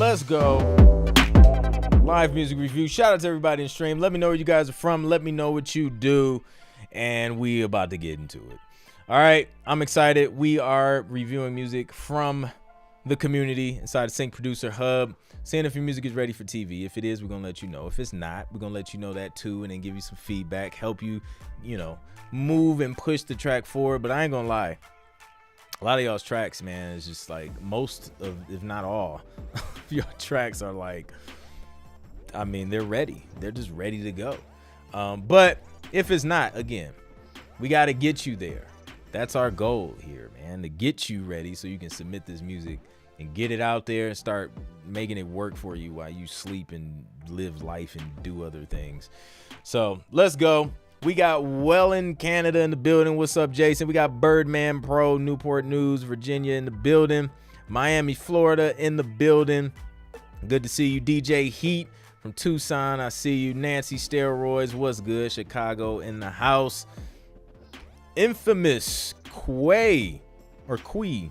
let's go. Live music review. Shout out to everybody in stream. Let me know where you guys are from. Let me know what you do. And we about to get into it. All right, I'm excited. We are reviewing music from the community inside the Sync Producer Hub, seeing if your music is ready for TV. If it is, we're going to let you know. If it's not, we're going to let you know that too, and then give you some feedback, help you, move and push the track forward. But I ain't going to lie. A lot of y'all's tracks, man, is just like most of, if not all, of your tracks are like, they're ready. They're just ready to go. But if it's not, again, we got to get you there. That's our goal here, man, to get you ready so you can submit this music and get it out there and start making it work for you while you sleep and live life and do other things. So let's go. We got Welland, Canada in the building. What's up, Jason? We got Birdman Pro, Newport News, Virginia in the building. Miami, Florida in the building. Good to see you. DJ Heat from Tucson, I see you. Nancy Steroids, what's good? Chicago in the house. Infamous Quay or Quay.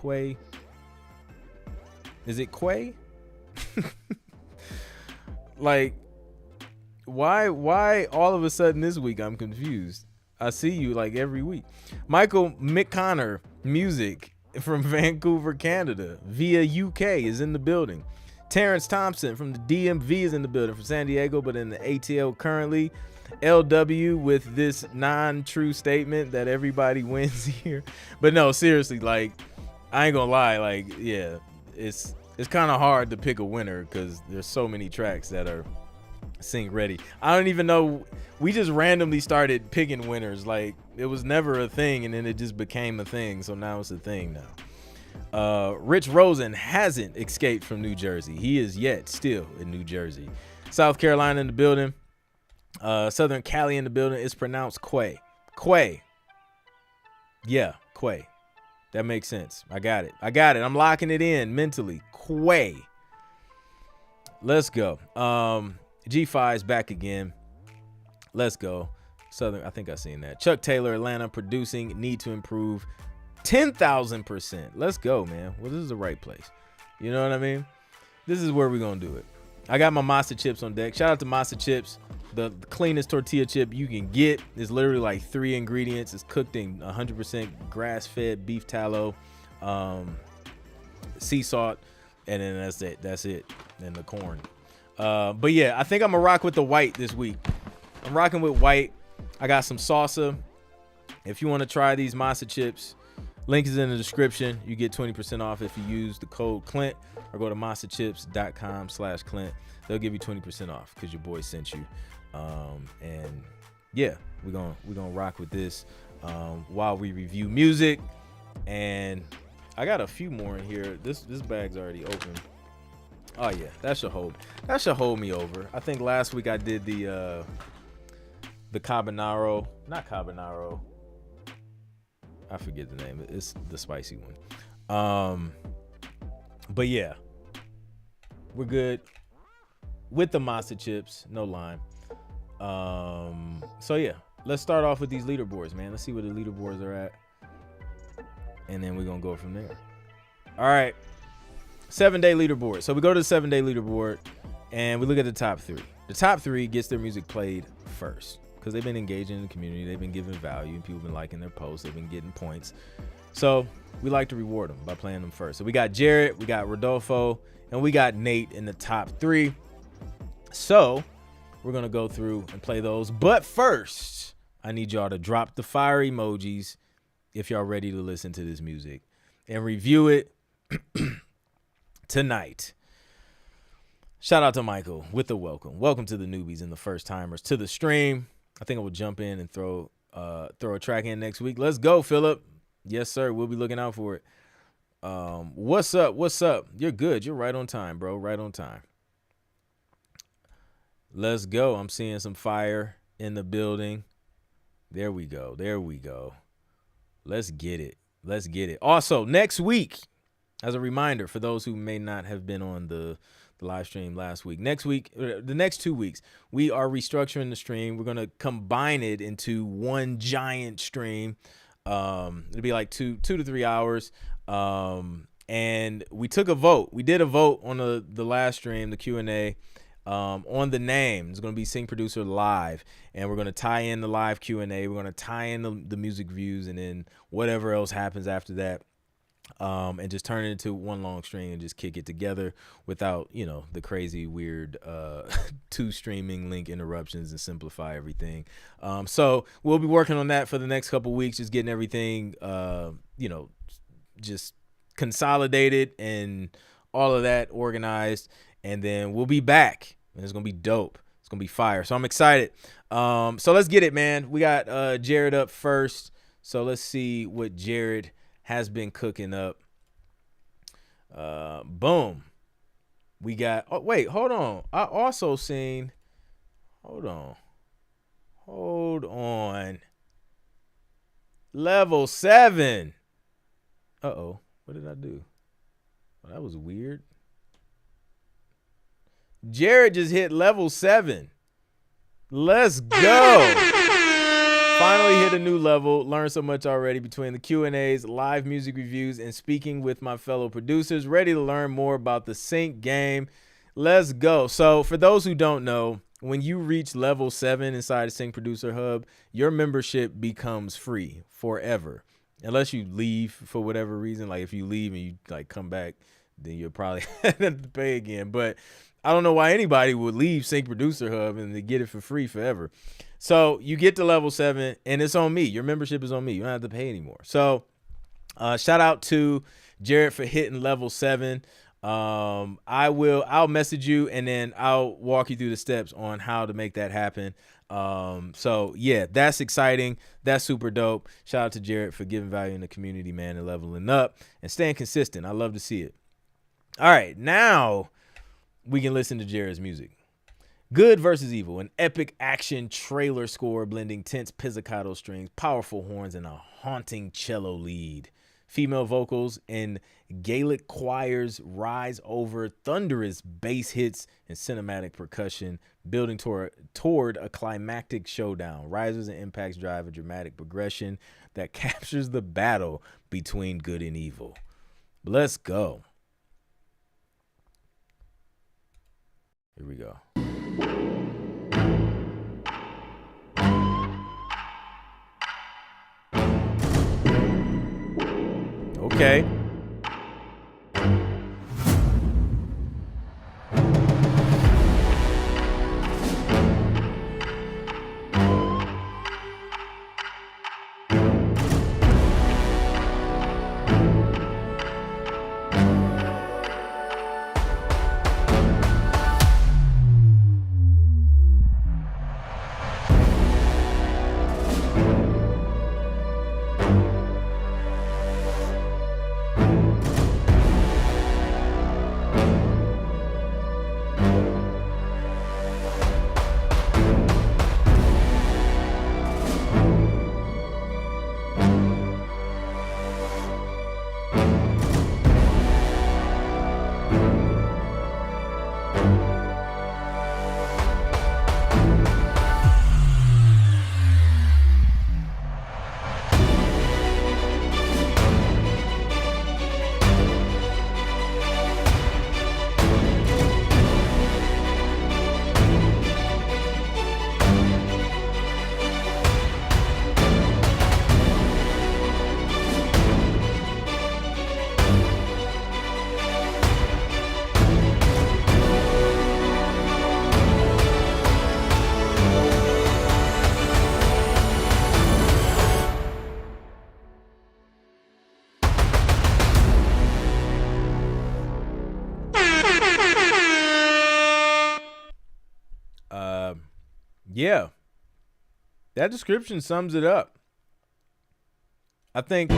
Quay. Is it Quay? Like, why all of a sudden this week I'm confused? I see you like every week. Michael McConnor Music from Vancouver, Canada via UK is in the building. Terrence Thompson from the DMV is in the building, from San Diego, but in the ATL currently. LW with this non-true statement that everybody wins here. But no, seriously, like, I ain't gonna lie, like, yeah, it's kind of hard to pick a winner because there's so many tracks that are sync ready. I don't even know. We just randomly started picking winners. Like, it was never a thing, and then it just became a thing. So now it's a thing now. Rich Rosen hasn't escaped from New Jersey. He is yet still in New Jersey. South Carolina in the building. Southern Cali in the building. It's pronounced Quay. Quay. Yeah, Quay. That makes sense. I got it. I'm locking it in mentally. Quay. Let's go. G5 is back again. Let's go. Southern, I think I seen that. Chuck Taylor, Atlanta, producing, need to improve 10,000%. Let's go, man. Well, this is the right place. You know what I mean? This is where we're going to do it. I got my Masa chips on deck. Shout out to Masa chips. The cleanest tortilla chip you can get. Is literally like 3 ingredients. It's cooked in 100% grass-fed beef tallow, sea salt, and then that's it. And the corn. But yeah, I think I'm gonna rock with the white this week. I'm rocking with white. I got some salsa. If you want to try these Masa chips, link is in the description. You get 20% off if you use the code Clint or go to masachips.com/Clint. They'll give you 20% off because your boy sent you. And yeah, we're gonna rock with this while we review music. And I got a few more in here. This bag's already open. Oh yeah, that should hold me over. I think last week I did the Cabanero, not Cabanero. I forget the name. It's the spicy one. But yeah, we're good with the Masa chips, no lime. So yeah, let's start off with these leaderboards, man. Let's see where the leaderboards are at, and then we're gonna go from there. All right, 7-day leaderboard. So we go to the 7-day leaderboard, and we look at the top 3. The top 3 gets their music played first because they've been engaging in the community, they've been giving value, and people have been liking their posts, they've been getting points. So we like to reward them by playing them first. So we got Jared, we got Rodolfo, and we got Nate in the top 3. So we're going to go through and play those. But first, I need y'all to drop the fire emojis if y'all ready to listen to this music and review it tonight. Shout out to Michael with the welcome. Welcome to the newbies and the first timers to the stream. I think I will jump in and throw a track in next week. Let's go, Philip. Yes, sir. We'll be looking out for it. What's up? What's up? You're good. You're right on time, bro. Right on time. Let's go. I'm seeing some fire in the building. There we go. There we go. Let's get it. Let's get it. Also, next week, as a reminder for those who may not have been on the live stream last week, next week, the next 2 weeks, we are restructuring the stream. We're going to combine it into one giant stream. It'll be like two to 3 hours. and we took a vote. We did a vote on the last stream, the Q&A, on the name. It's going to be Sync Producer Live, and we're going to tie in the live Q&A. We're going to tie in the music views, and then whatever else happens after that. And just turn it into one long string and just kick it together without, the crazy, weird 2 streaming link interruptions, and simplify everything. So we'll be working on that for the next couple weeks, just getting everything, just consolidated and all of that organized. And then we'll be back, and it's going to be dope. It's going to be fire. So I'm excited. So let's get it, man. We got Jared up first. So let's see what Jared has been cooking up. Boom. We got, wait, hold on. I also seen, hold on. Level 7. Uh-oh. What did I do? Well, that was weird. Jared just hit level 7. Let's go. Finally hit a new level. Learned so much already between the Q&As, live music reviews, and speaking with my fellow producers. Ready to learn more about the sync game. Let's go. So for those who don't know, when you reach level 7 inside the Sync Producer Hub, your membership becomes free forever. Unless you leave for whatever reason. Like if you leave and you come back, then you'll probably have to pay again. But I don't know why anybody would leave Sync Producer Hub and they get it for free forever. So you get to level 7 and it's on me. Your membership is on me. You don't have to pay anymore. So shout out to Jared for hitting level 7. I'll message you and then I'll walk you through the steps on how to make that happen. So yeah, that's exciting. That's super dope. Shout out to Jared for giving value in the community, man, and leveling up and staying consistent. I love to see it. All right, now we can listen to Jared's music. Good versus Evil, an epic action trailer score blending tense pizzicato strings, powerful horns, and a haunting cello lead. Female vocals and Gaelic choirs rise over thunderous bass hits and cinematic percussion, building toward a climactic showdown. Risers and impacts drive a dramatic progression that captures the battle between good and evil. Let's go. Here we go. Okay. Yeah, that description sums it up. I think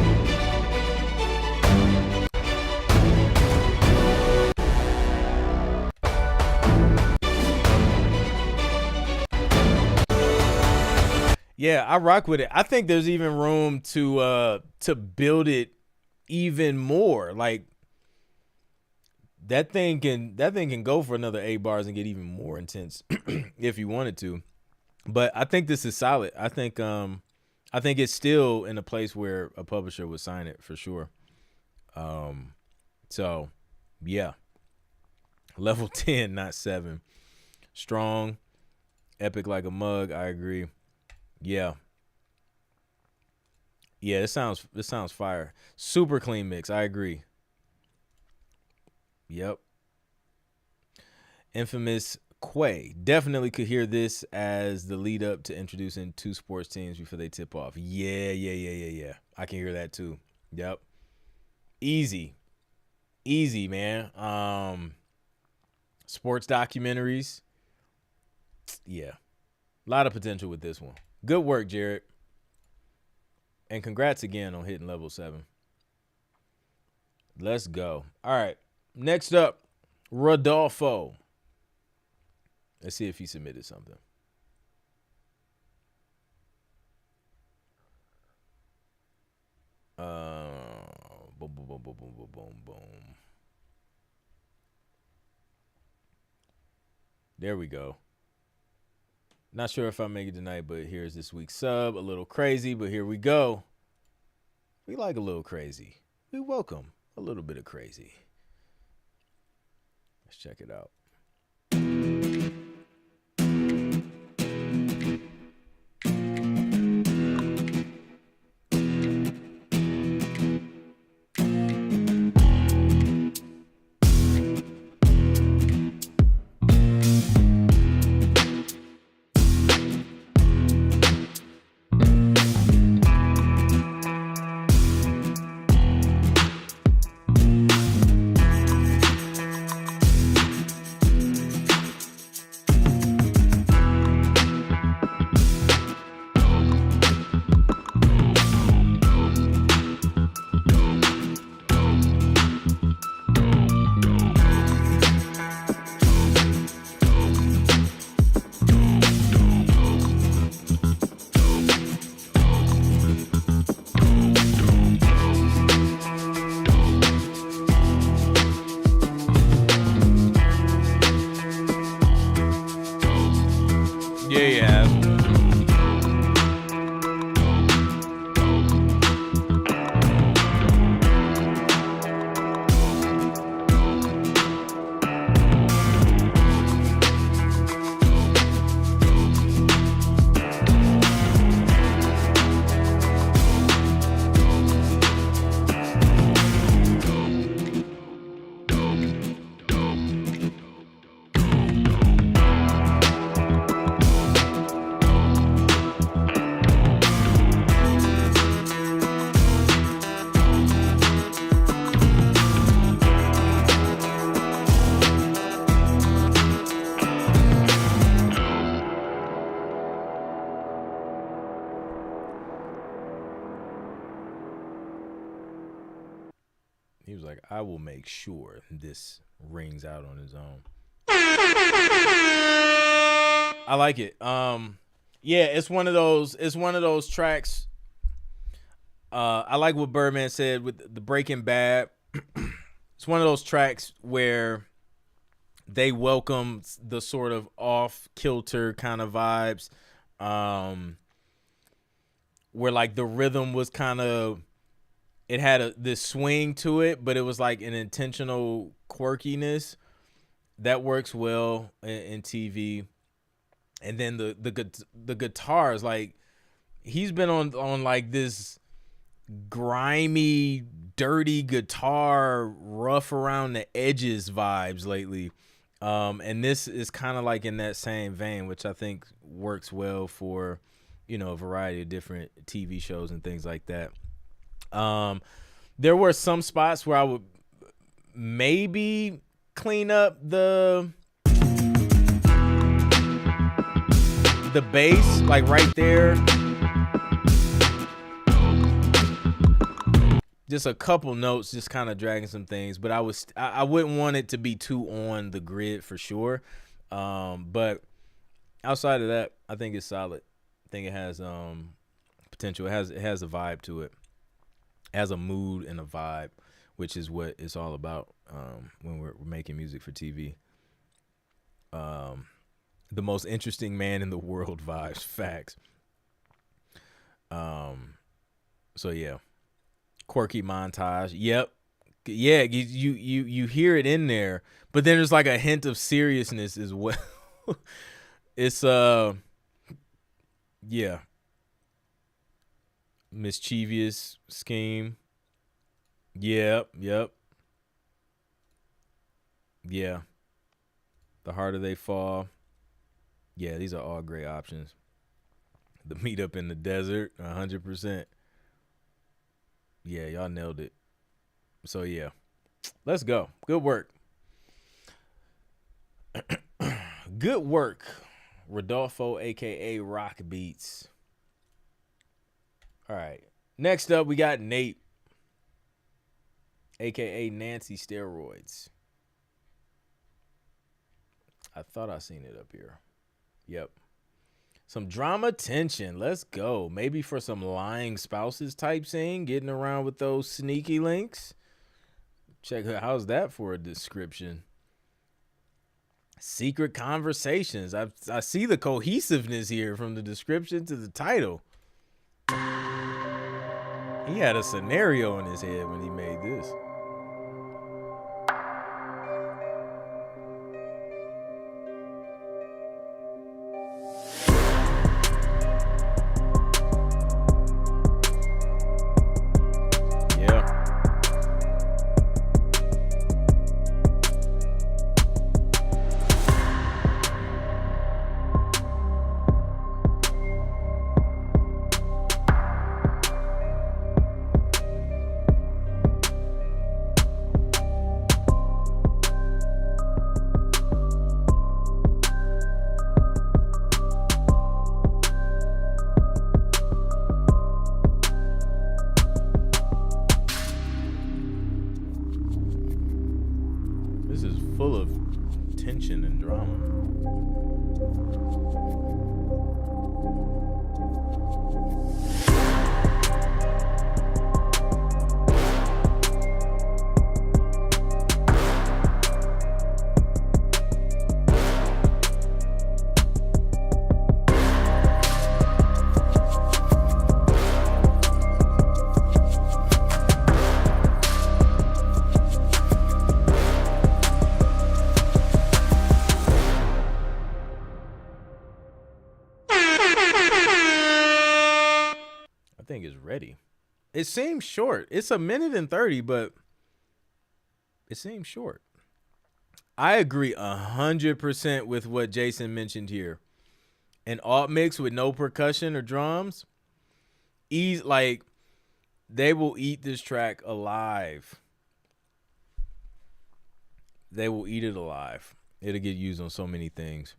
yeah, I rock with it. I think there's even room to build it even more. Like that thing can go for another 8 bars and get even more intense if you wanted to. But I think this is solid. I think it's still in a place where a publisher would sign it for sure. So, yeah. Level 10, not 7. Strong. Epic like a mug. I agree. Yeah. Yeah, this sounds fire. Super clean mix. I agree. Yep. Infamous Quay. Definitely could hear this as the lead up to introducing 2 sports teams before they tip off. Yeah. I can hear that too. Yep. Easy, man. Sports documentaries. Yeah. A lot of potential with this one. Good work, Jared. And congrats again on hitting level 7. Let's go. All right. Next up, Rodolfo. Let's see if he submitted something. Boom. There we go. Not sure if I make it tonight, but here's this week's sub. A little crazy, but here we go. We like a little crazy. We welcome a little bit of crazy. Let's check it out. He was like, I will make sure this rings out on his own. I like it. Yeah, it's one of those tracks. I like what Birdman said with the Breaking Bad. It's one of those tracks where they welcome the sort of off-kilter kind of vibes, where like the rhythm was kind of, it had this swing to it, but it was like an intentional quirkiness that works well in TV. And then the guitars, like he's been on like this grimy, dirty guitar, rough around the edges vibes lately. And this is kind of like in that same vein, which I think works well for, a variety of different TV shows and things like that. There were some spots where I would maybe clean up the bass, like right there. Just a couple notes, just kind of dragging some things, but I wouldn't want it to be too on the grid for sure. But outside of that, I think it's solid. I think it has potential. It has a vibe to it. It has a mood and a vibe, which is what it's all about when we're making music for TV. The most interesting man in the world vibes, facts. So yeah, quirky montage. Yep, Yeah, you hear it in there, but then there's like a hint of seriousness as well. It's yeah, mischievous scheme. Yep. Yeah. The harder they fall. Yeah, these are all great options. The meetup in the desert, 100%. Yeah, y'all nailed it. So yeah, let's go. Good work. Good work, Rodolfo, aka Rock Beats. All right. Next up, we got Nate, aka Nancy Steroids. I thought I seen it up here. Yep. Some drama tension. Let's go. Maybe for some lying spouses type scene, getting around with those sneaky links. Check out, how's that for a description? Secret conversations. I see the cohesiveness here from the description to the title. He had a scenario in his head when he made this. This is full of tension and drama. I think it's ready. It seems short. It's 1:30, but it seems short. I agree 100% with what Jason mentioned here. An alt mix with no percussion or drums, like they will eat this track alive. They will eat it alive. It'll get used on so many things.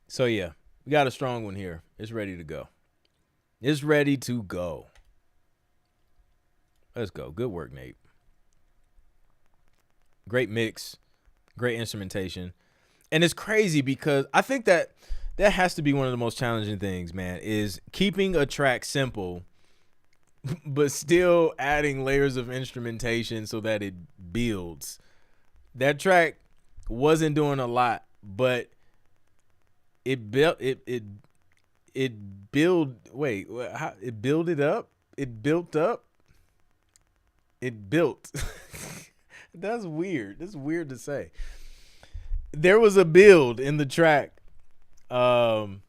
So yeah, we got a strong one here. It's ready to go. It's ready to go. Let's go. Good work, Nate. Great mix. Great instrumentation. And it's crazy because I think that has to be one of the most challenging things, man, is keeping a track simple, but still adding layers of instrumentation so that it builds. That track wasn't doing a lot, but it built it built up. It built. That's weird. That's weird to say. There was a build in the track, and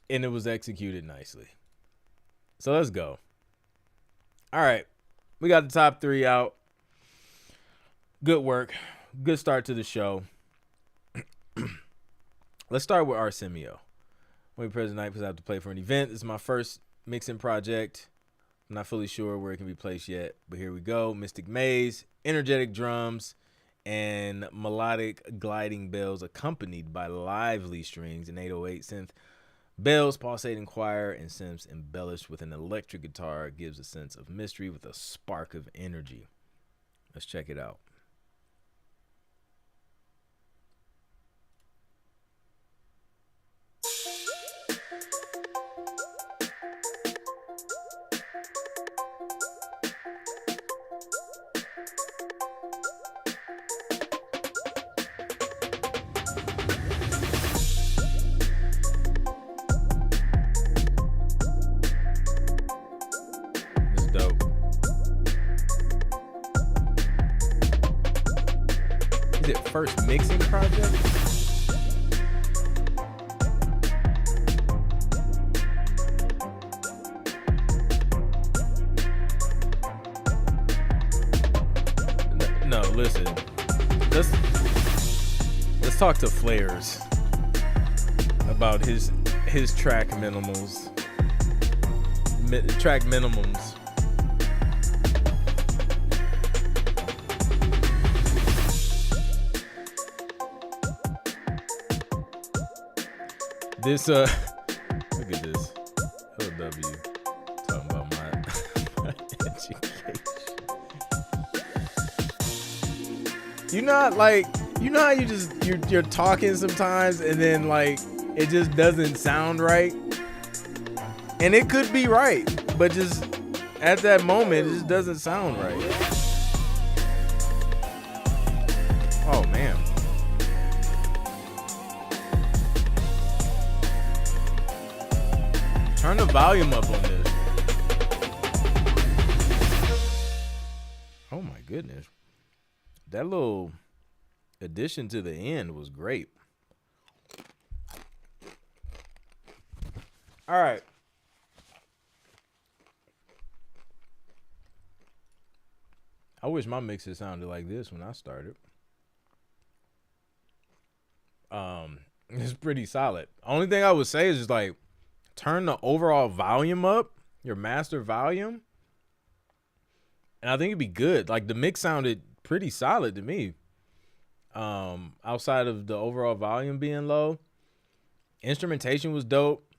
it was executed nicely. So let's go. All right. We got the top 3 out. Good work. Good start to the show. Let's start with Arsemio. When we present tonight because I have to play for an event. This is my first mixing project. I'm not fully sure where it can be placed yet, but here we go. Mystic Maze, energetic drums, and melodic gliding bells accompanied by lively strings and 808 synth. Bells, pulsating choir, and synths embellished with an electric guitar gives a sense of mystery with a spark of energy. Let's check it out. Is it first mixing project? No, listen. Let's talk to Flares about his track minimums. Track minimums. This look at this. LW talking about my education. You know how you're talking sometimes and then like it just doesn't sound right? And it could be right, but just at that moment it just doesn't sound right. Oh man. Turn the volume up on this. Oh my goodness. That little addition to the end was great. All right. I wish my mixes sounded like this when I started. It's pretty solid. Only thing I would say is just like turn the overall volume up, your master volume, and I think it'd be good. Like the mix sounded pretty solid to me. Outside of the overall volume being low, instrumentation was dope.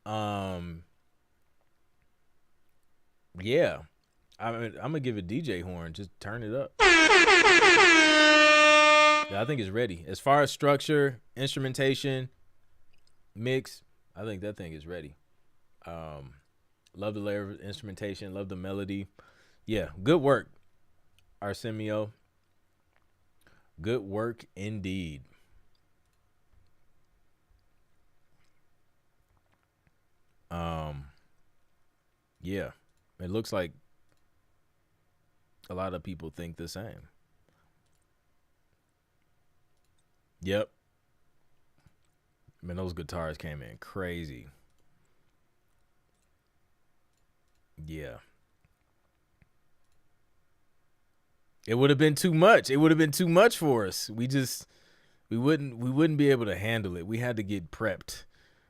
Yeah, I mean, I'm gonna give it DJ horn. Just turn it up. Yeah, I think it's ready. As far as structure, instrumentation, mix, I think that thing is ready. Love the layer of instrumentation. Love the melody. Yeah, good work, Arsemio. Good work indeed. Yeah, it looks like a lot of people think the same. Yep. Man, those guitars came in crazy. Yeah. It would have been too much. It would have been too much for us. We wouldn't be able to handle it. We had to get prepped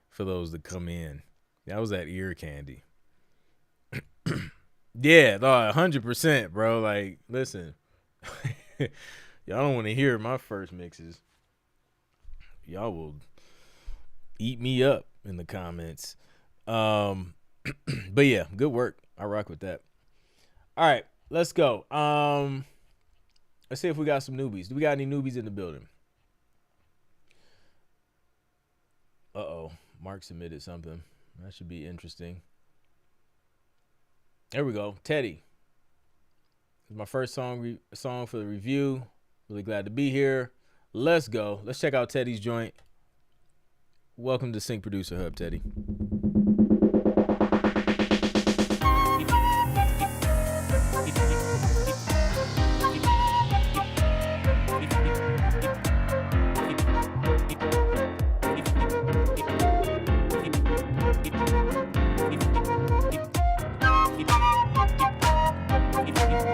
for those to come in. That was that ear candy. Yeah, 100%, bro. Like, listen. Y'all don't want to hear my first mixes. Y'all will eat me up in the comments. But yeah, good work. I rock with that. All right, let's go. Let's see if we got some newbies. Do we got any newbies in the building? Uh-oh. Mark submitted something. That should be interesting. There we go. Teddy. This is my first song for the review. Really glad to be here. Let's go. Let's check out Teddy's joint. Welcome to Sync Producer Hub, Teddy.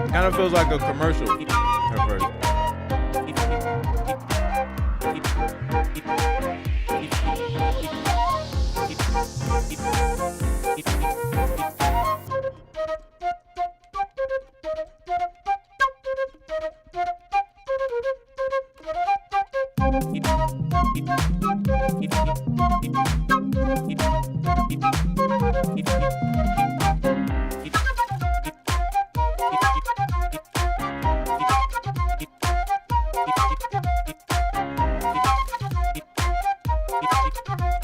Kind of feels like a commercial at first.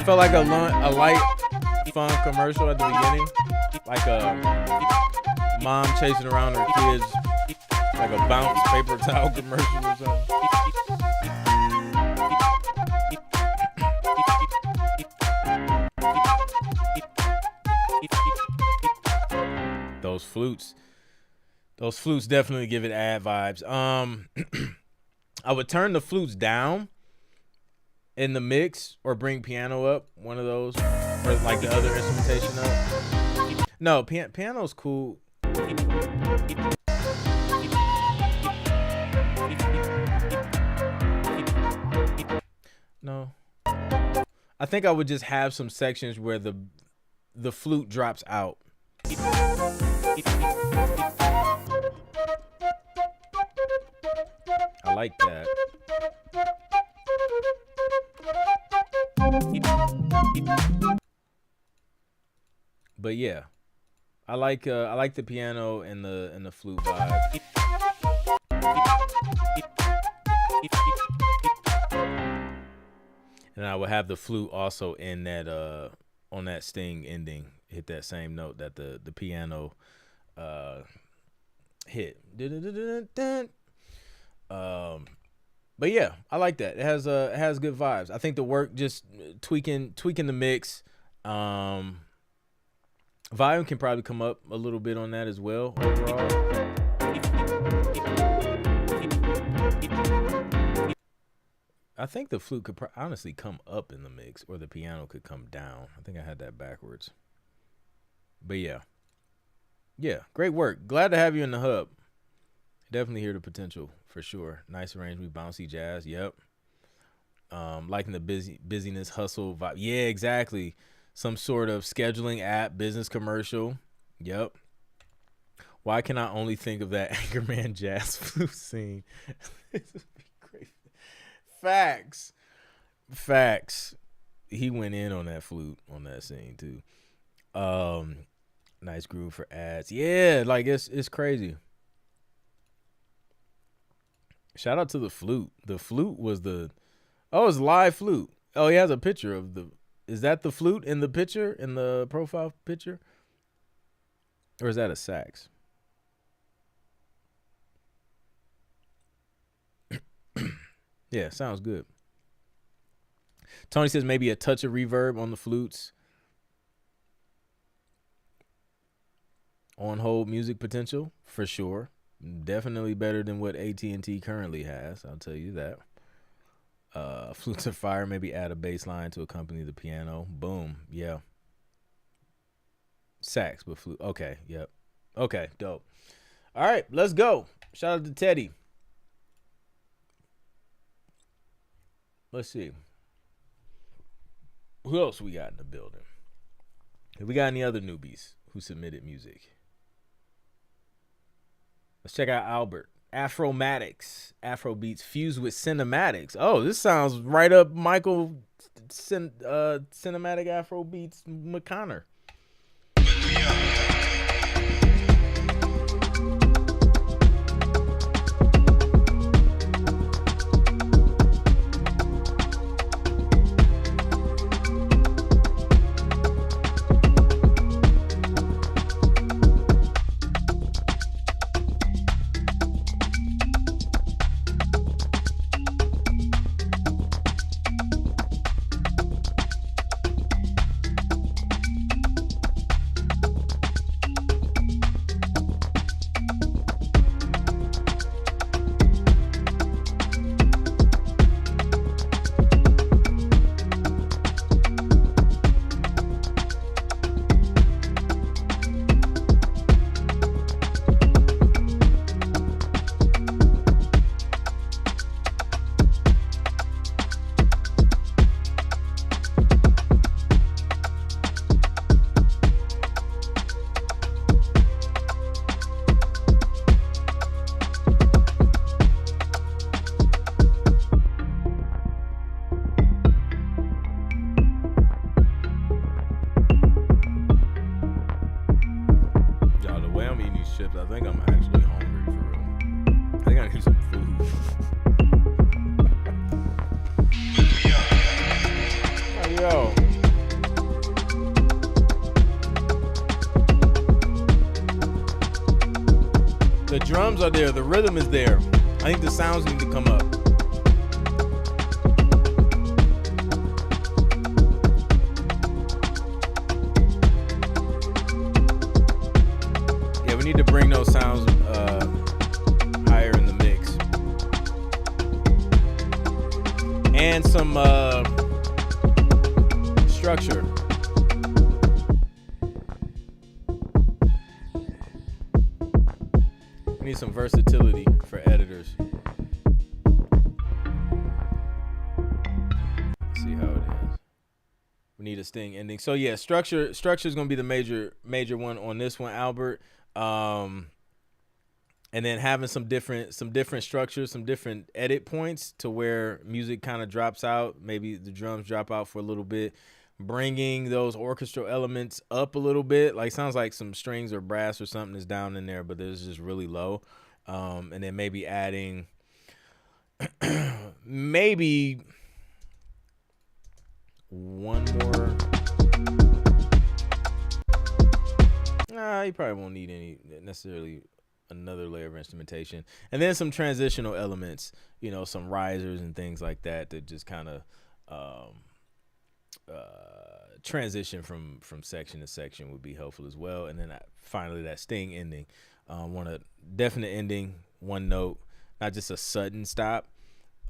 Felt like a light, fun commercial at the beginning, like a mom chasing around her kids, like a bounce paper towel commercial or something. Those flutes definitely give it ad vibes. I would turn the flutes down in the mix or bring piano up, one of those, or like the other instrumentation up. No, piano's cool. No. I think I would just have some sections where the flute drops out. I like that. But yeah, I like the piano and the flute vibe. And I would have the flute also in that on that sting ending, hit that same note that the piano hit. But yeah, I like that. It has good vibes. I think the work just tweaking the mix. Volume can probably come up a little bit on that as well overall. I think the flute could honestly come up in the mix, or the piano could come down. I think I had that backwards. But yeah, great work. Glad to have you in the hub. Definitely hear the potential for sure. Nice arrangement, bouncy jazz. Yep. Liking the busyness, hustle vibe. Yeah, exactly. Some sort of scheduling app, business commercial. Yep. Why can I only think of that Anchorman jazz flute scene? This would be great. Facts. He went in on that flute on that scene too. Nice groove for ads. Yeah, like it's crazy. Shout out to the flute. The flute was it's live flute. Oh, he has a picture of is that the flute in the picture, in the profile picture? Or is that a sax? Yeah, sounds good. Tony says maybe a touch of reverb on the flutes. On hold music potential, for sure. Definitely better than what AT&T currently has, I'll tell you that. Flutes of fire, maybe add a bass line to accompany the piano. Boom, yeah. Sax, but flute. Okay, yep. Okay, dope. All right, let's go. Shout out to Teddy. Let's see. Who else we got in the building? Have we got any other newbies who submitted music? Let's check out Albert. Afromatics. Afrobeats fused with cinematics. Oh, this sounds right up Michael cinematic Afrobeats McConnor. I think I'm actually hungry for real. I think I need some food. Yo. The drums are there. The rhythm is there. I think the sounds need to come up. Yeah, we need to bring those sounds higher in the mix. and some structure. We need some versatility for editors. Let's see how it is. We need a sting ending. So yeah, structure is gonna be the major one on this one, Albert. And then having some different structures, some different edit points to where music kind of drops out. Maybe the drums drop out for a little bit. Bringing those orchestral elements up a little bit. Like, sounds like some strings or brass or something is down in there, but it's just really low. And then maybe adding maybe one more. You probably won't need any necessarily another layer of instrumentation, and then some transitional elements, some risers and things like that just kind of transition from section to section would be helpful as well. And then finally that sting ending, want a definite ending, one note, not just a sudden stop.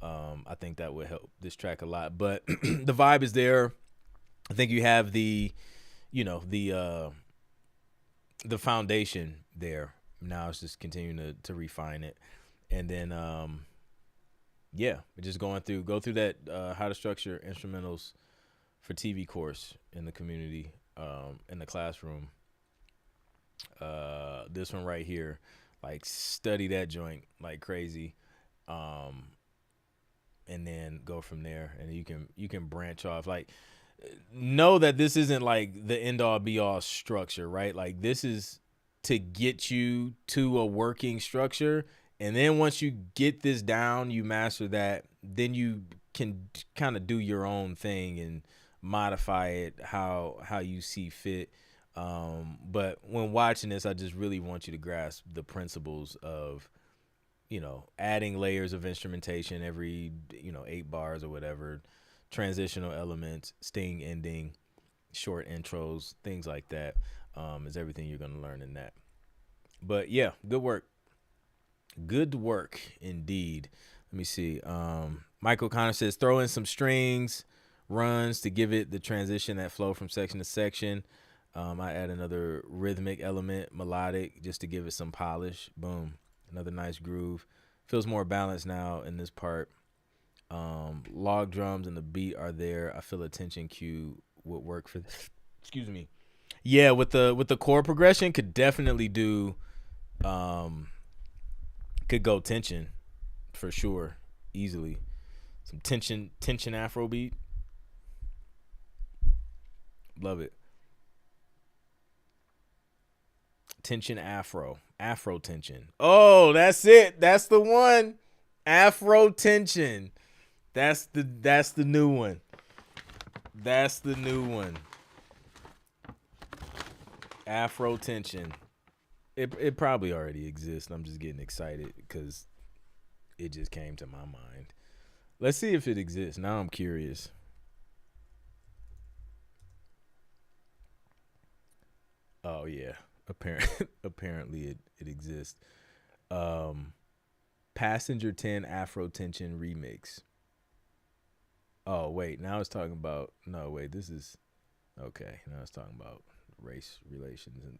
I think that would help this track a lot, but the vibe is there. I think you have the foundation there. Now it's just continuing to refine it. And then, we're just go through that how to structure instrumentals for TV course in the community, in the classroom. This one right here, like, study that joint like crazy, and then go from there. And you can branch off. Like, know that this isn't like the end all be all structure, right? Like, this is to get you to a working structure. And then once you get this down, you master that, then you can kind of do your own thing and modify it how you see fit. But when watching this, I just really want you to grasp the principles of, adding layers of instrumentation every, 8 bars or whatever, transitional elements, sting ending, short intros, things like that. Is everything you're going to learn in that. But yeah, good work indeed. Let me see. Michael Connor says throw in some strings, runs to give it the transition, that flow from section to section. I add another rhythmic element, melodic, just to give it some polish. Boom, another nice groove. Feels more balanced now in this part. Log drums and the beat are there. I feel a tension cue would work for this. Excuse me. Yeah, with the chord progression, could definitely do, could go tension for sure, easily. Some tension Afro beat. Love it. Tension Afro tension. Oh, that's it. That's the one. Afro tension. That's the new one. That's the new one. Afro tension. It probably already exists. I'm just getting excited because it just came to my mind. Let's see if it exists. Now I'm curious. Oh yeah. Apparently it exists. Passenger 10 Afro tension remix. Oh wait, now it's talking about this is okay. Now it's talking about race relations and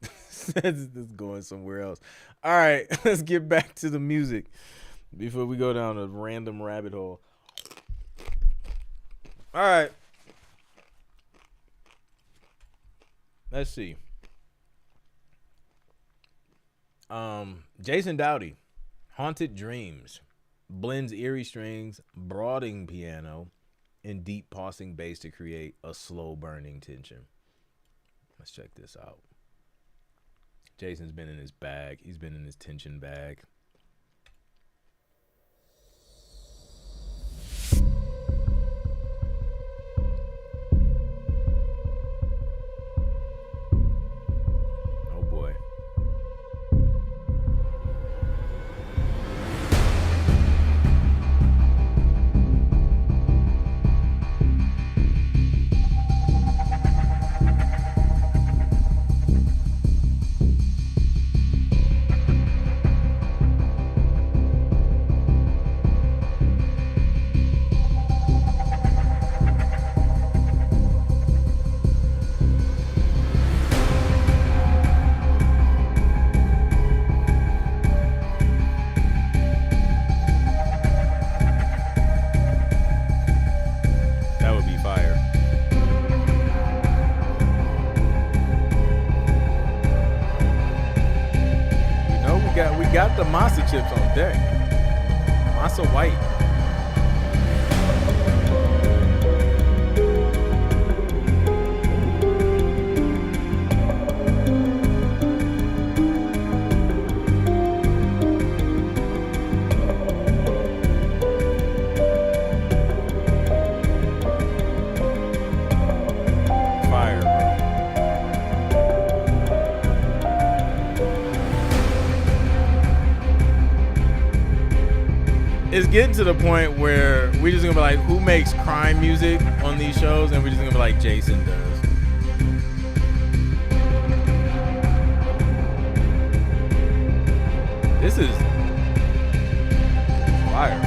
this going somewhere else. All right, let's get back to the music before we go down a random rabbit hole. All right, let's see. Jason Dowdy, Haunted Dreams, blends eerie strings, brooding piano, and deep pulsing bass to create a slow burning tension. Let's check this out. Jason's been in his bag. He's been in his tension bag. Oh boy. chips on deck. Masa White. It's getting to the point where we're just gonna be like, who makes crime music on these shows? And we're just gonna be like, Jason does. This is fire.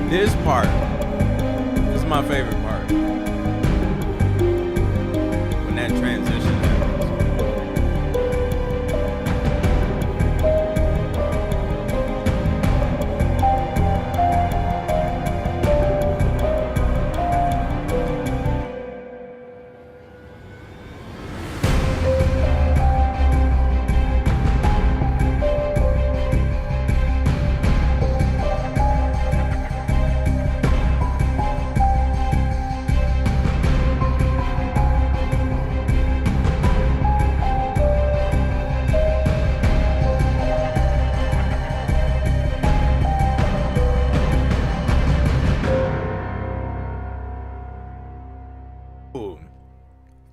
This part, this is my favorite part. That transition happens.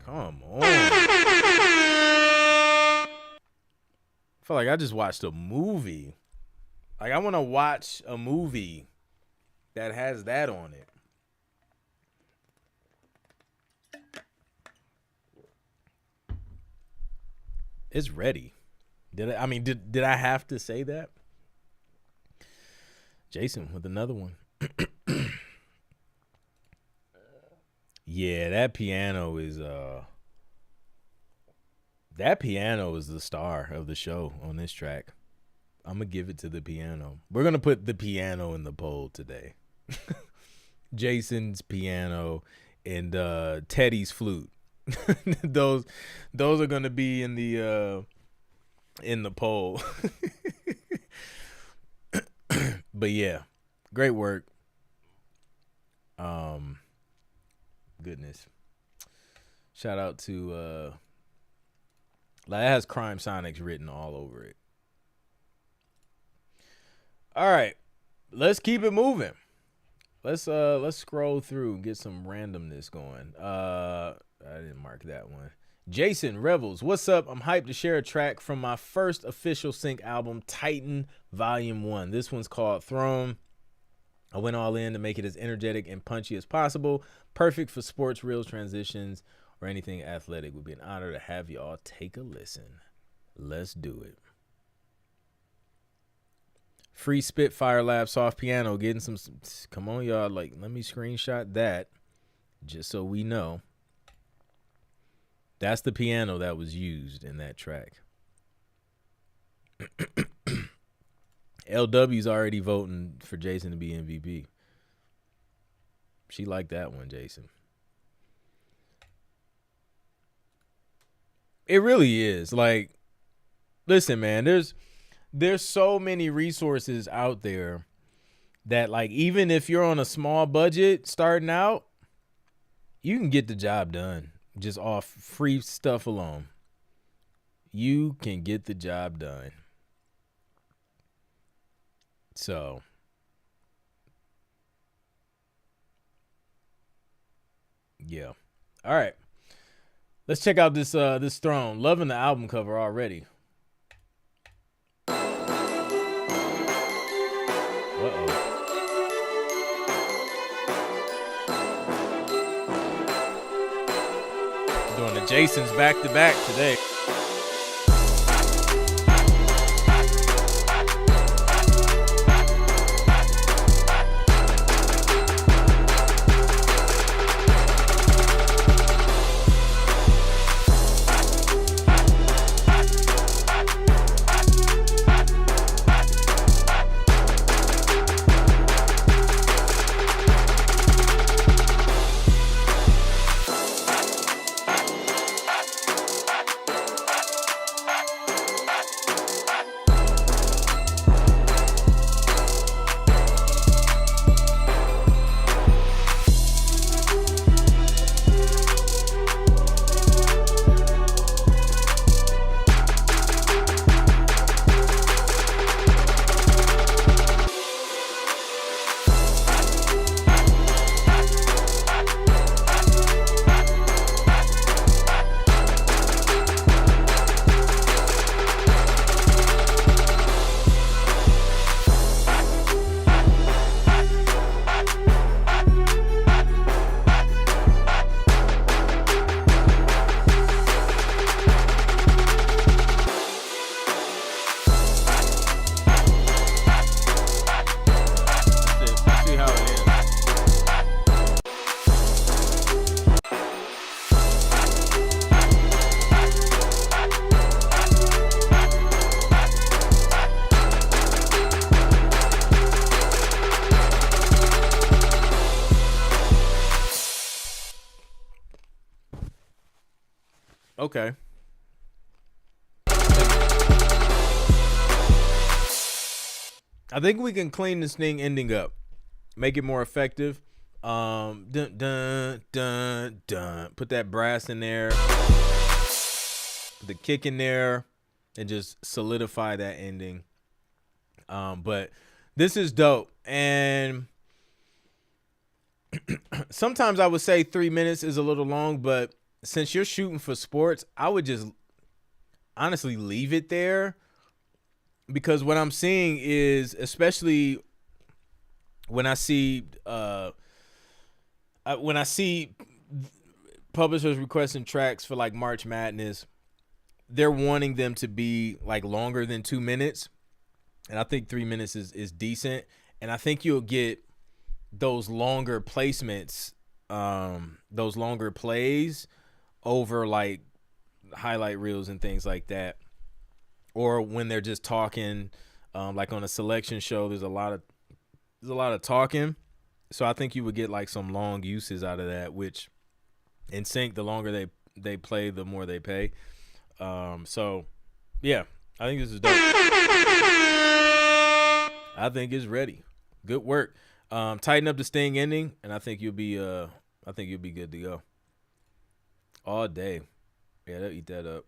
Come on. I feel like I just watched a movie. Like, I want to watch a movie that has that on it. It's ready. Did I have to say that? Jason with another one. Yeah, that piano is the star of the show on this track. I'm gonna give it to the piano. We're gonna put the piano in the poll today. Jason's piano and Teddy's flute. those are gonna be in the poll. But yeah, great work. Goodness. Shout out to like, it has Crime Sonics written all over it. All right, let's keep it moving. Let's scroll through and get some randomness going. I didn't mark that one. Jason Revels, what's up? I'm hyped to share a track from my first official sync album, Titan Volume 1. This one's called Throne. I went all in to make it as energetic and punchy as possible. Perfect for sports reels, transitions, or anything athletic. Would be an honor to have y'all take a listen. Let's do it. Free Spitfire Lab soft piano, getting some come on, y'all. Like, let me screenshot that just so we know. That's the piano that was used in that track. LW's already voting for Jason to be MVP. She liked that one, Jason. It really is. Like, listen, man, there's so many resources out there that, like, even if you're on a small budget starting out, you can get the job done just off free stuff alone. You can get the job done. So, yeah. All right. Let's check out this Throne. Loving the album cover already. Uh-oh. Doing the Jasons back to back today. Okay. I think we can clean this thing ending up, make it more effective. Dun dun dun dun. Put that brass in there, put the kick in there, and just solidify that ending. But this is dope, and sometimes I would say 3 minutes is a little long, but since you're shooting for sports, I would just honestly leave it there, because what I'm seeing is, especially when I see publishers requesting tracks for like March Madness, they're wanting them to be like longer than 2 minutes, and I think 3 minutes is decent, and I think you'll get those longer placements, those longer plays over like highlight reels and things like that, or when they're just talking, like on a selection show. There's a lot of talking, so I think you would get like some long uses out of that. Which in sync, the longer they play, the more they pay. So yeah, I think this is dope. I think it's ready. Good work. Tighten up the sting ending, and I think you'll be good to go. All day. Yeah, they'll eat that up.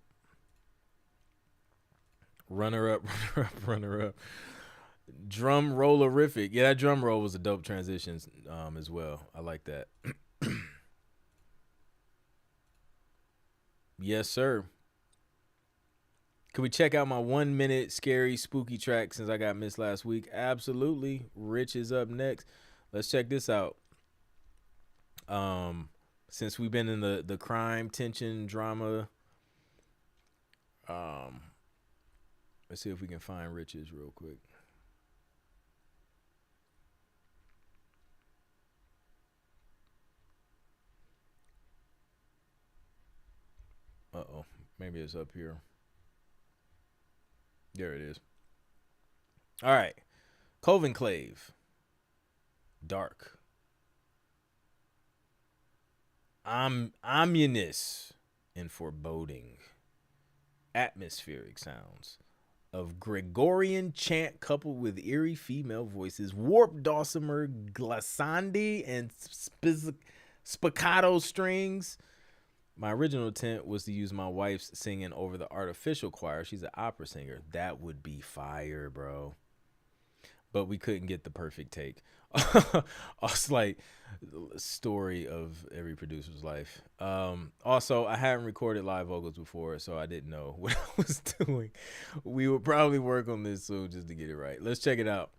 Runner up, runner up, runner up. Drum rollerific. Yeah, that drum roll was a dope transition as well. I like that. Yes, sir. Could we check out my 1 minute scary spooky track since I got missed last week? Absolutely. Rich is up next. Let's check this out. Since we've been in the crime, tension, drama, let's see if we can find Rich's real quick. Uh-oh. Maybe it's up here. There it is. All right. Covenclave. Dark. Ominous and foreboding. Atmospheric sounds of Gregorian chant coupled with eerie female voices, warped dulcimer glissandi, and spiccato strings. My original intent was to use my wife's singing over the artificial choir. She's an opera singer. That would be fire, bro. But we couldn't get the perfect take. It's like story of every producer's life. Also, I hadn't recorded live vocals before, so I didn't know what I was doing. We would probably work on this soon just to get it right. Let's check it out.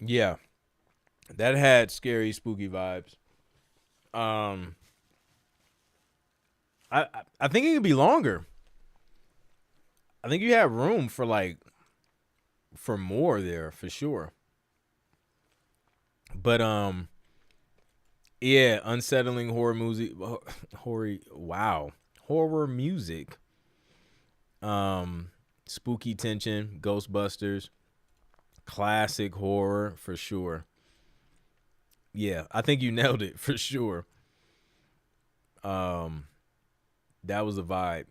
Yeah, that had scary, spooky vibes. Um, I think it could be longer. I think you have room for more there for sure. But yeah, unsettling horror music, horror music. Spooky tension, Ghostbusters, classic horror for sure. Yeah, I think you nailed it for sure. That was a vibe.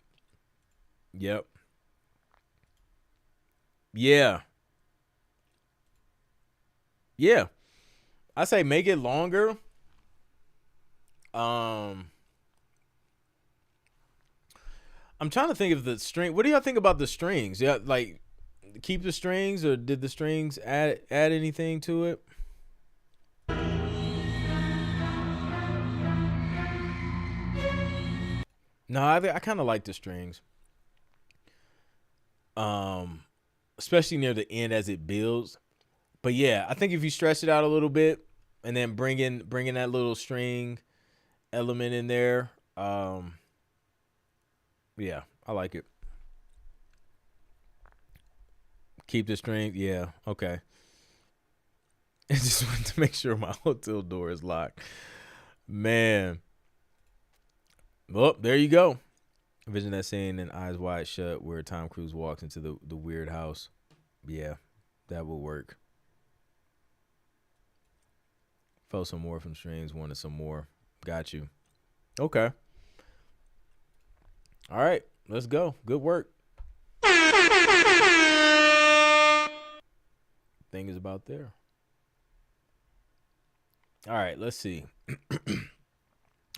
Yep. Yeah. Yeah, I say make it longer. Um, I'm trying to think of the string. What do y'all think about the strings? Yeah, like keep the strings, or did the strings add anything to it? No, I kind of like the strings. Um, especially near the end as it builds. But yeah, I think if you stretch it out a little bit and then bring in that little string element in there, yeah, I like it. Keep the string, yeah, okay. I just wanted to make sure my hotel door is locked. Man, well, there you go. Vision that scene in Eyes Wide Shut where Tom Cruise walks into the weird house. Yeah, that will work. Felt some more from strings, wanted some more. Got you. Okay. All right, let's go. Good work. Thing is about there. All right, let's see.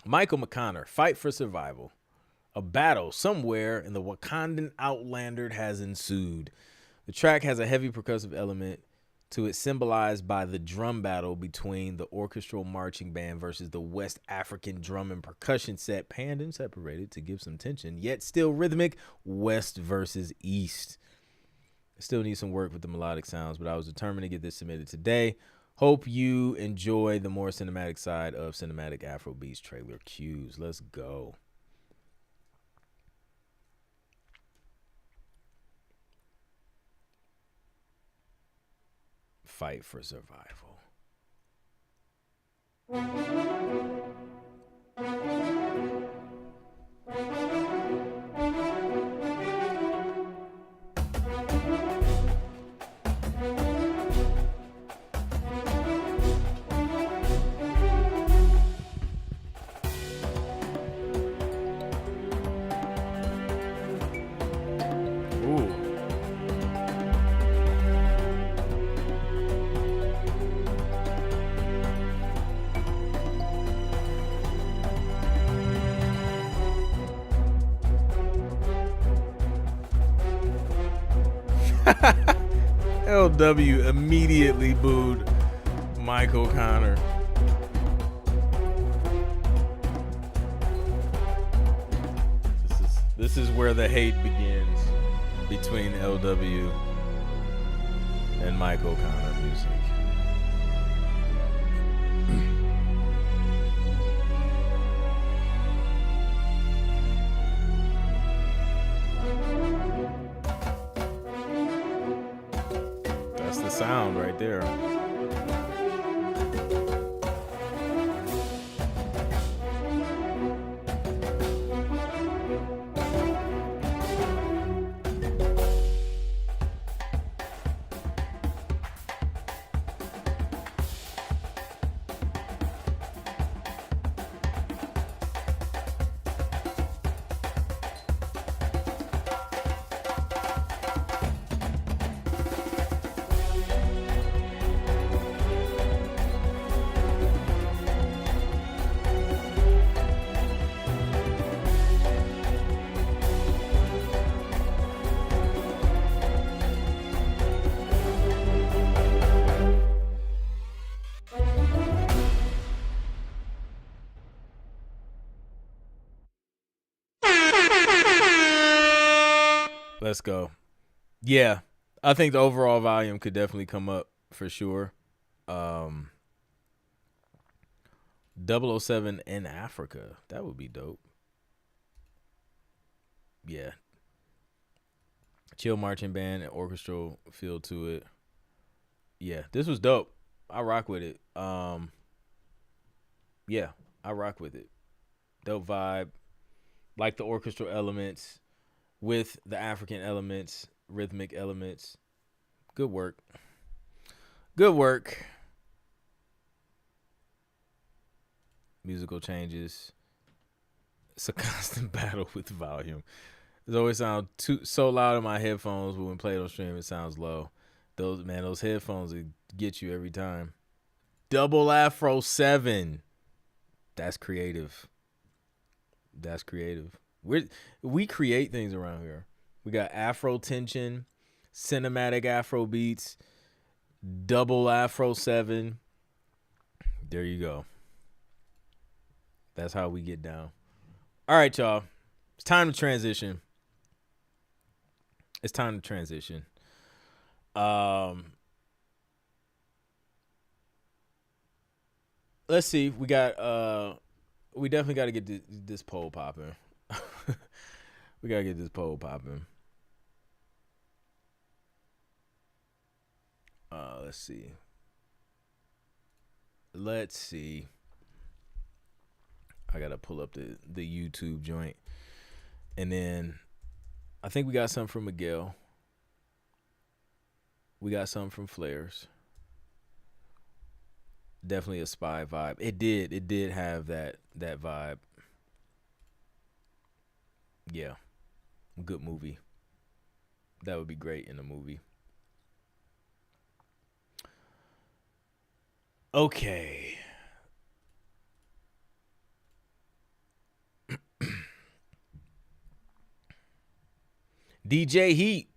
Michael McConnor, Fight for Survival. A battle somewhere in the Wakandan Outlander has ensued. The track has a heavy percussive element to it, symbolized by the drum battle between the orchestral marching band versus the West African drum and percussion set, panned and separated to give some tension, yet still rhythmic, West versus East. I still need some work with the melodic sounds, but I was determined to get this submitted today. Hope you enjoy the more cinematic side of Cinematic Afrobeats trailer cues. Let's go. Fight for survival. Ooh. LW immediately booed Michael Connor. This is where the hate begins between LW and Michael Connor music. That's the sound right there. Let's go. Yeah, I think the overall volume could definitely come up for sure. Um, 007 in Africa. That would be dope. Yeah. Chill marching band and orchestral feel to it. Yeah, this was dope. I rock with it. Yeah, I rock with it. Dope vibe. Like the orchestral elements with the African elements, rhythmic elements. Good work. Good work. Musical changes. It's a constant battle with volume. It always sounds so loud in my headphones, but when played on stream, it sounds low. Those headphones are get you every time. Double Afro 7. That's creative. That's creative. We create things around here. We got Afro tension, cinematic Afro beats, double Afro 7. There you go. That's how we get down. All right, y'all. It's time to transition. Let's see. We definitely got to get this poll popping. We got to get this poll popping. Let's see. I got to pull up the YouTube joint. And then I think we got something from Miguel. We got something from Flares. Definitely a spy vibe. It did have that vibe. Yeah. Good movie. That would be great in a movie. Okay. DJ Heat.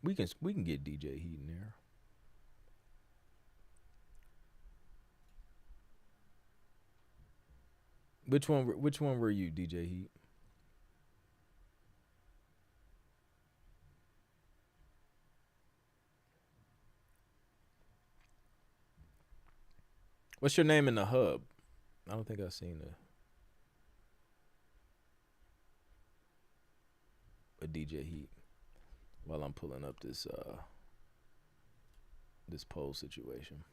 We can get DJ Heat in there. Which one were you, DJ Heat? What's your name in the hub? I don't think I've seen a DJ Heat while I'm pulling up this poll situation.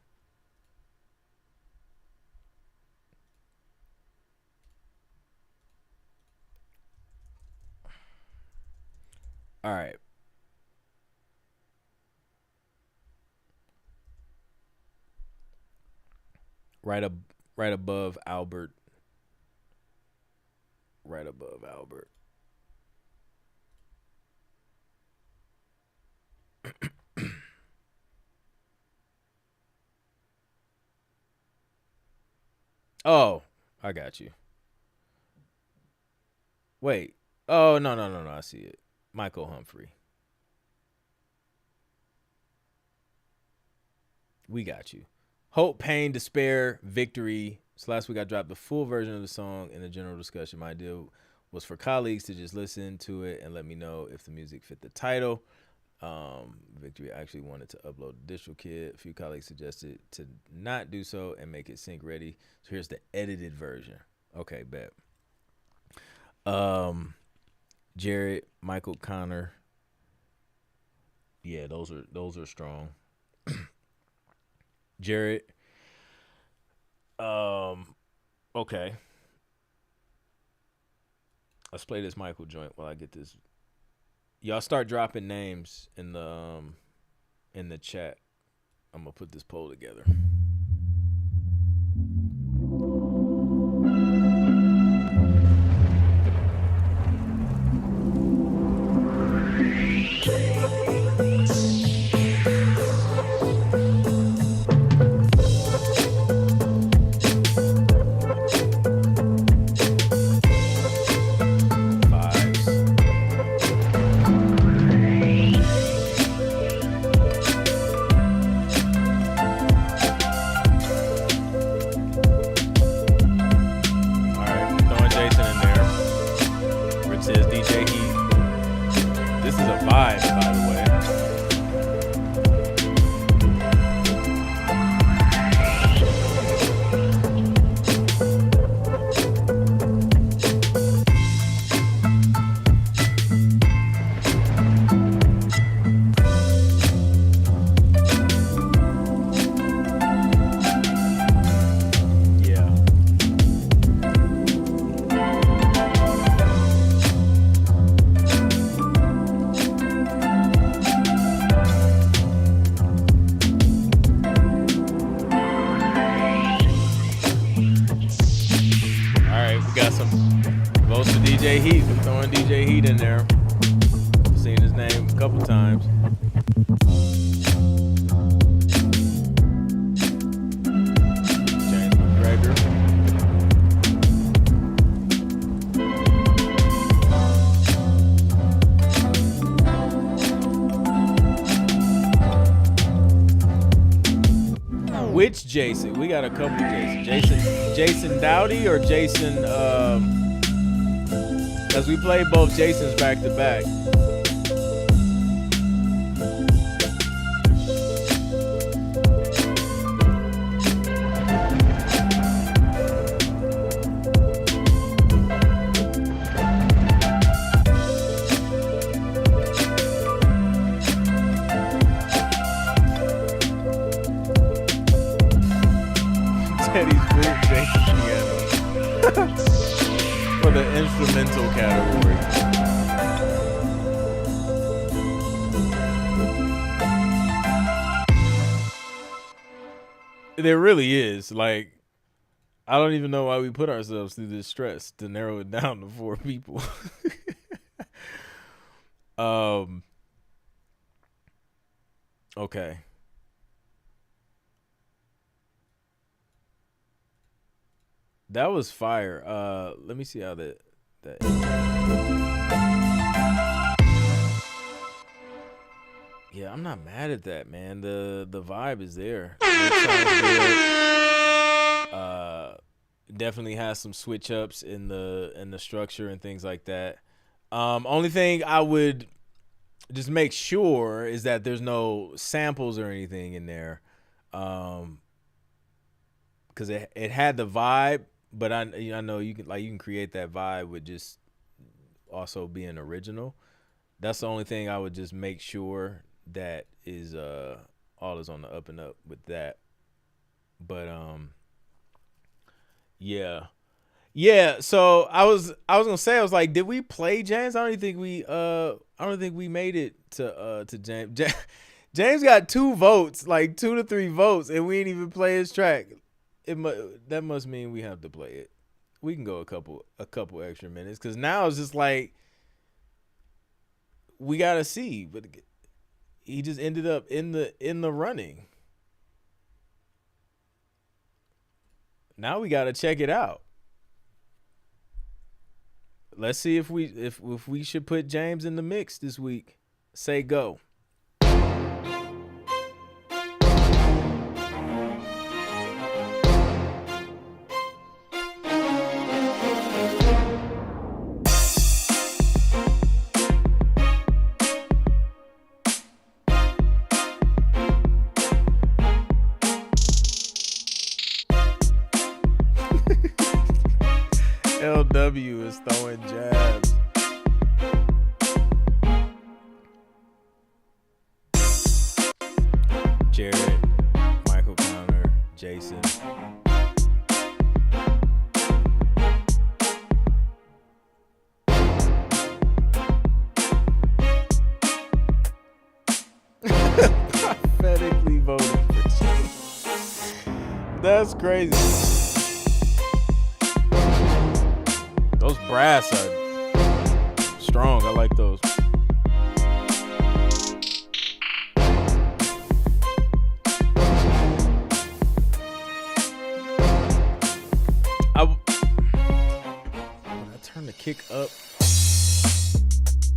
All right. Right above Albert. Right above Albert. Oh, I got you. Wait. Oh, no. I see it. Michael Humphrey. We got you. Hope, pain, despair, victory. So last week I dropped the full version of the song in the general discussion. My idea was for colleagues to just listen to it and let me know if the music fit the title. Victory actually wanted to upload the DistroKid. A few colleagues suggested to not do so and make it sync ready. So here's the edited version. Okay, bet. Jared, Michael Connor. Yeah, those are strong. Jared. Okay. Let's play this Michael joint while I get this. Y'all start dropping names in the chat. I'm gonna put this poll together. DJ Heat. We're throwing DJ Heat in there. Seen his name a couple times. Which Jason? We got a couple Jason Dowdy or Jason, because we played both Jasons back to back. For the instrumental category. There really is. Like, I don't even know why we put ourselves through this stress to narrow it down to 4 people. Okay. That was fire. Let me see how that. Yeah, I'm not mad at that, man. The vibe is there. Definitely has some switch ups in the structure and things like that. Only thing I would just make sure is that there's no samples or anything in there, because it had the vibe. But I know you can create that vibe with just also being original. That's the only thing I would just make sure that is all is on the up and up with that. But yeah. So I was gonna say, I was like, did we play James? I don't think we made it to James. James got 2 votes, like 2 to 3 votes, and we didn't even play his track. That must mean we have to play it. We can go a couple extra minutes, because now it's just like we gotta see. But he just ended up in the running. Now we gotta check it out. Let's see if we should put James in the mix this week. Say go. LW is throwing jabs. Jared, Michael Connor, Jason. Prophetically voting for Jason. That's crazy. Those brass are strong. I like those. When I turn the kick up,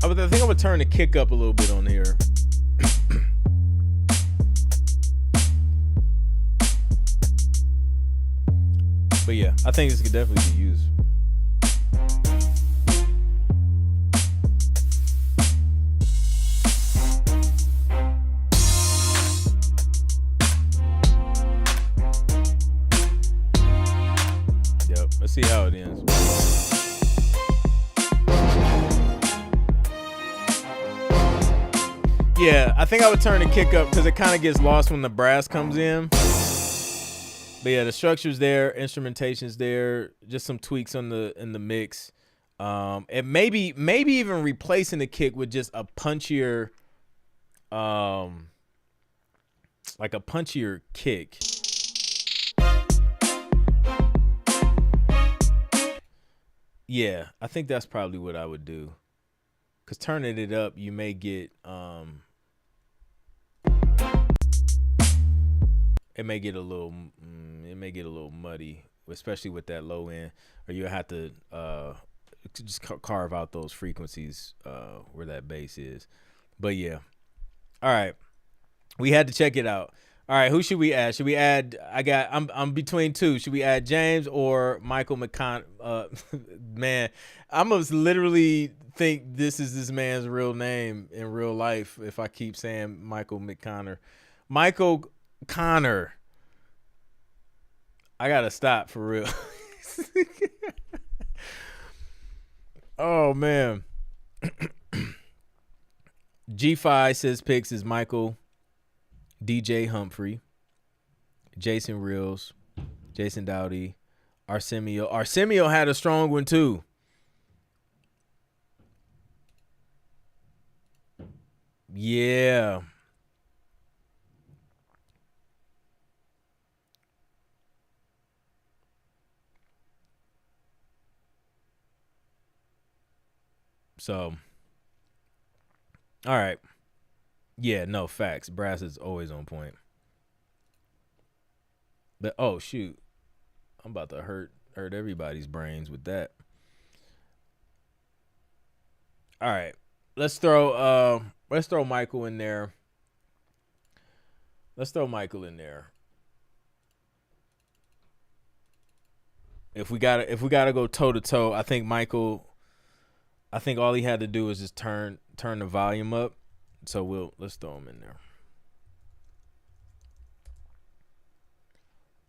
I think I would turn the kick up a little bit on here. But yeah, I think this could definitely be used. Let's see how it ends. Yeah, I think I would turn the kick up because it kind of gets lost when the brass comes in. But yeah, the structure's there, instrumentation's there, just some tweaks in the mix. And maybe even replacing the kick with just a punchier, like a punchier kick. Yeah, I think that's probably what I would do. Cause turning it up, you may get it may get a little muddy, especially with that low end, or you'll have to just carve out those frequencies where that bass is. But yeah, all right, we had to check it out. All right, who should we add? Should we add? I'm between two. Should we add James or Michael McCon? Man, I must literally think this is this man's real name in real life if I keep saying Michael McConnor. Michael Connor. I gotta stop for real. Oh man. G5 says picks is Michael, DJ Humphrey, Jason Reels, Jason Dowdy, Arsemio. Arsemio had a strong one too. Yeah. So, all right. Yeah, no, facts. Brass is always on point. But oh shoot, I'm about to hurt everybody's brains with that. All right, let's throw Michael in there. Let's throw Michael in there. If we gotta go toe to toe, I think Michael. I think all he had to do was just turn the volume up. So let's throw him in there.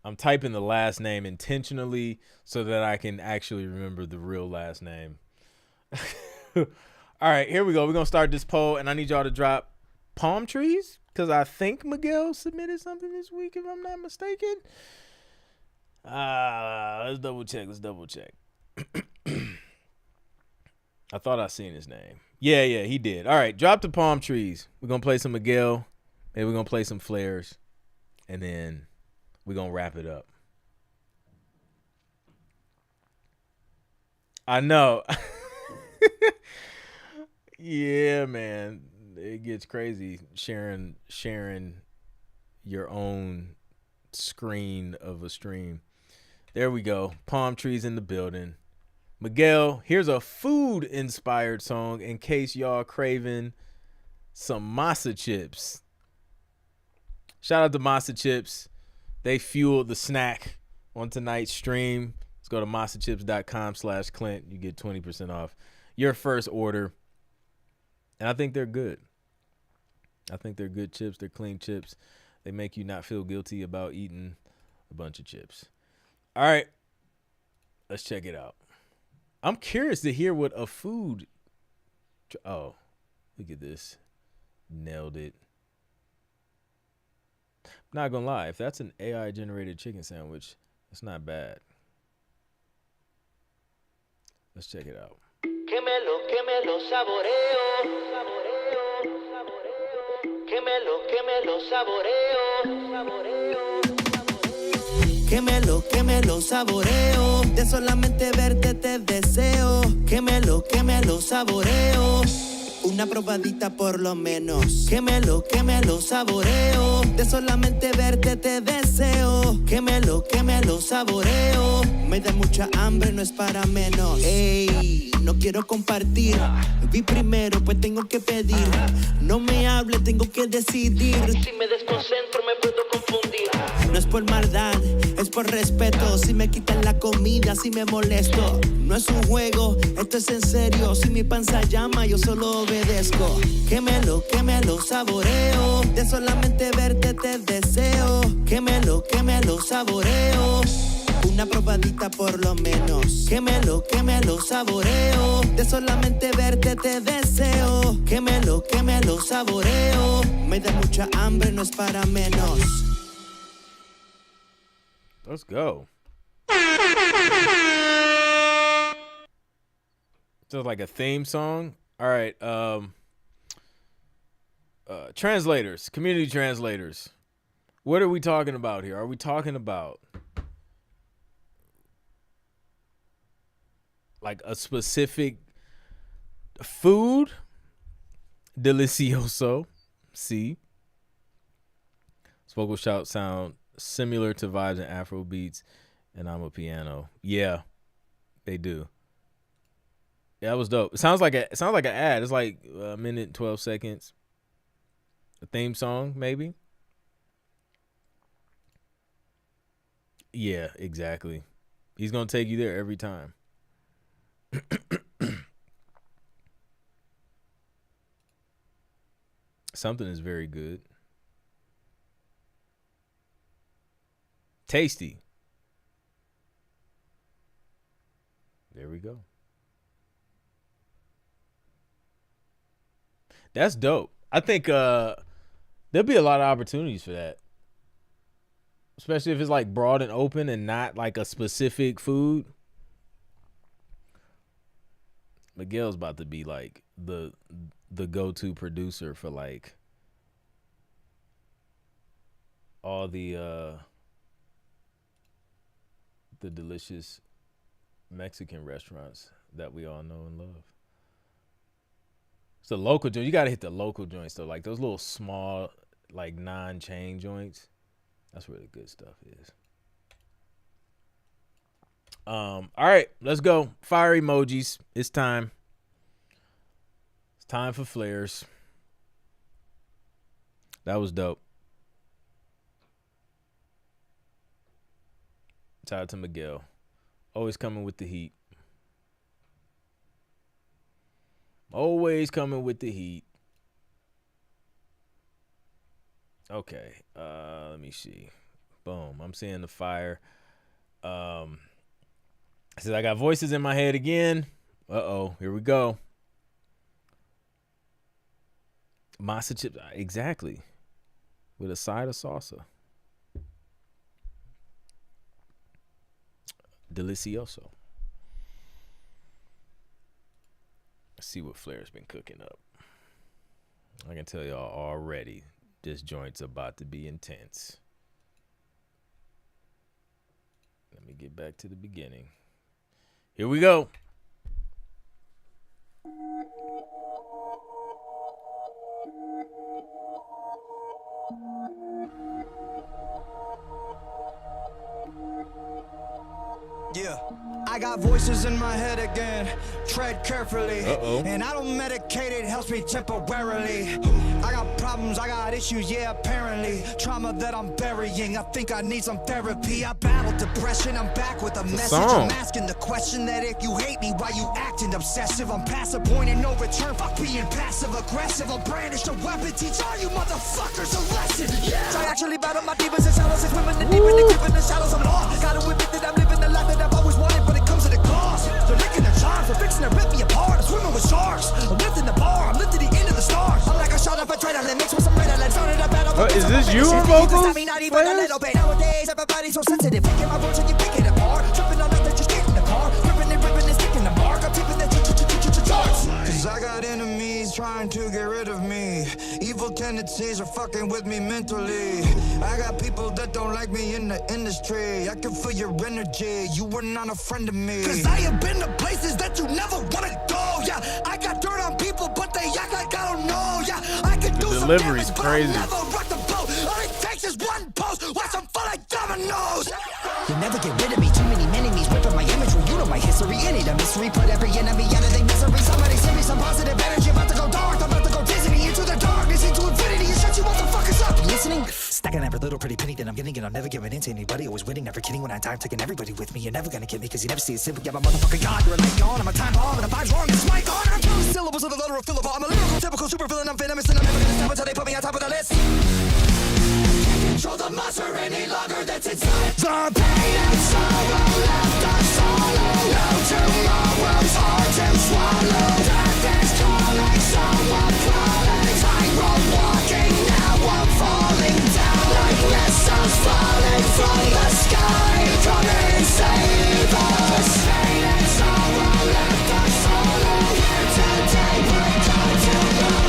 I'm typing the last name intentionally so that I can actually remember the real last name. All right, here we go. We're going to start this poll, and I need y'all to drop palm trees because I think Miguel submitted something this week, if I'm not mistaken. Let's double check. I thought I seen his name. Yeah, he did. All right, drop the palm trees. We're going to play some Miguel. Maybe we're going to play some flares. And then we're going to wrap it up. I know. Yeah, man. It gets crazy sharing your own screen of a stream. There we go. Palm trees in the building. Miguel, here's a food-inspired song in case y'all craving some masa chips. Shout out to Masa Chips. They fueled the snack on tonight's stream. Let's go to masachips.com/Clint. You get 20% off your first order. And I think they're good. I think they're good chips. They're clean chips. They make you not feel guilty about eating a bunch of chips. All right. Let's check it out. I'm curious to hear what a food. Oh, look at this. Nailed it. Not gonna lie, if that's an AI generated chicken sandwich, it's not bad. Let's check it out. Quémelo, saboreo. Quémelo, saboreo. Quémelo, saboreo. De solamente verte te deseo. Quémelo, saboreo. Una probadita por lo menos. Quémelo, saboreo. De solamente verte te deseo. Quémelo, saboreo. Me da mucha hambre, no es para menos. Ey, no quiero compartir. Vi primero, pues tengo que pedir. No me hable, tengo que decidir. Si me desconcentro, me puedo confundir. No es por maldad, es por respeto. Si me quitan la comida, si me molesto. No es un juego, esto es en serio. Si mi panza llama, yo solo obedezco. Quémelo, saboreo. De solamente verte te deseo. Quémelo, saboreo. Una probadita por lo menos. Quémelo, saboreo. De solamente verte te deseo. Quémelo, saboreo. Me da mucha hambre, no es para menos. Let's go. Just like a theme song. All right. Translators, community translators. What are we talking about here? Are we talking about like a specific food? Delicioso. C. Vocal shout sound similar to vibes in Afro beats, and I'm a piano. Yeah, they do. Yeah, that was dope. It sounds like an ad. It's like a minute and 12 seconds. A theme song, maybe. Yeah, exactly. He's gonna take you there every time. Something is very good. Tasty. There we go. That's dope. I think there'll be a lot of opportunities for that. Especially if it's like broad and open and not like a specific food. Miguel's about to be like the go-to producer for like all the delicious Mexican restaurants that we all know and love. It's the local joint. You gotta hit the local joints though, like those little small, like non-chain joints. That's where the good stuff is. All right, let's go. Fire emojis. It's time. It's time for flares. That was dope. Shout out to Miguel. Always coming with the heat. Always coming with the heat. Okay. Let me see. Boom. I'm seeing the fire. Says I got voices in my head again. Uh-oh. Here we go. Masa chips. Exactly. With a side of salsa. Delicioso. Let's see what Flair's been cooking up. I can tell y'all already, this joint's about to be intense. Let me get back to the beginning. Here we go. Yeah, I got voices in my head again. Tread carefully. And I don't medicate, it helps me temporarily. I got problems, I got issues, yeah, apparently. Trauma that I'm burying, I think I need some therapy. I battled depression, I'm back with a message. I'm asking the question that if you hate me, why you acting obsessive? I'm past the point and no return, fuck being passive aggressive. I'll brandish a weapon, teach all you motherfuckers a lesson. Yeah. So I actually battle my demons and shadows, and swimming the deep in the grip in the shadows. I'm lost, gotta admit that I'm living the life that I've always wanted, but it comes at a cost. They're licking their charms, they're fixing to rip me apart. I'm swimming with sharks, I'm lifting the bar, I'm lifting the end of the stars. I'm like a shot of adrenaline mixed with some adrenaline. Started a battle. Is this you on vocals? Nowadays, everybody's so sensitive. Picking my words and you pick it apart. Tripping on nothing, just getting the car. Ripping and ripping and sticking the mark. I'm tipping the charts. Cause I got enemies trying to get rid of me. Evil tendencies are fucking with me mentally. I got people that don't like me in the industry. I can feel your energy, you were not a friend of me. Cause I have been to places that you never wanna go. Yeah, I got dirt on people, but they act like I don't know. Yeah, I can do some damage, but I'll never rock the boat. All it takes is one post, watch them fall like dominoes. You'll never get rid of me, too many enemies ripping my imagery. You know my history, it ain't a mystery. Put every enemy out of their misery. Somebody send me some positive energy. About to go dark, I'm about to go Disney. Into the darkness, into infinity. You shut you motherfuckers up. You listening? Stacking every little pretty penny that I'm getting, and I'm never giving in to anybody. Always winning, never kidding when I die. I'm taking everybody with me. You're never gonna get me, cause you never see it simple. Yeah, my motherfucking God, you're a light gone. I'm a time bomb, and the vibe's wrong. It's my God. I'm counting syllables of the letter of fillable. I'm a lyrical, typical super villain. I'm venomous, and I'm never gonna stop until they put me on top of the list. Control the monster any longer that's inside. The pain and sorrow left us solo. No tomorrow's hard to swallow. Death is calling, so I'm crawling. Tightrope walking, now I'm falling down like missiles falling from the sky. Come and save us. Pain and sorrow left us solo. Here today, but gone tomorrow.